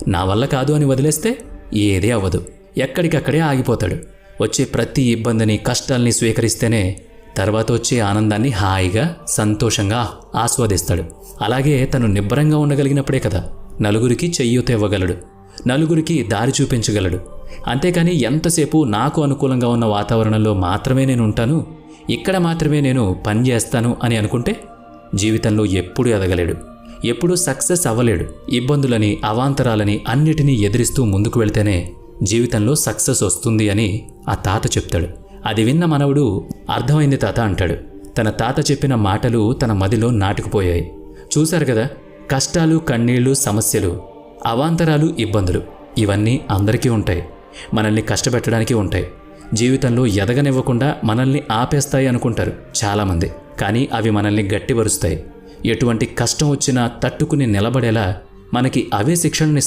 నా వల్ల కాదు అని వదిలేస్తే ఏదీ అవ్వదు. ఎక్కడికక్కడే ఆగిపోతాడు. వచ్చే ప్రతి ఇబ్బందిని, కష్టాల్ని స్వీకరిస్తేనే తర్వాత వచ్చే ఆనందాన్ని హాయిగా, సంతోషంగా ఆస్వాదిస్తాడు. అలాగే తను నిబ్బరంగా ఉండగలిగినప్పుడే కదా నలుగురికి చెయ్యూత ఇవ్వగలడు, నలుగురికి దారి చూపించగలడు. అంతేకాని ఎంతసేపు నాకు అనుకూలంగా ఉన్న వాతావరణంలో మాత్రమే నేను ఉంటాను, ఇక్కడ మాత్రమే నేను పని చేస్తాను అని అనుకుంటే జీవితంలో ఎప్పుడూ ఎదగలేడు, ఎప్పుడూ సక్సెస్ అవ్వలేడు. ఇబ్బందులని, అవాంతరాలని అన్నిటినీ ఎదిరిస్తూ ముందుకు వెళ్తేనే జీవితంలో సక్సెస్ వస్తుంది అని ఆ తాత చెప్తాడు. అది విన్న మనవడు అర్థమైంది తాత అంటాడు. తన తాత చెప్పిన మాటలు తన మదిలో నాటుకుపోయాయి. చూశారు కదా, కష్టాలు, కన్నీళ్లు, సమస్యలు, అవాంతరాలు, ఇబ్బందులు ఇవన్నీ అందరికీ ఉంటాయి. మనల్ని కష్టపెట్టడానికి ఉంటాయి. జీవితంలో ఎదగనివ్వకుండా మనల్ని ఆపేస్తాయి అనుకుంటారు చాలామంది. కానీ అవి మనల్ని గట్టిపరుస్తాయి. ఎటువంటి కష్టం వచ్చినా తట్టుకుని నిలబడేలా మనకి అవే శిక్షణనిస్తాయి.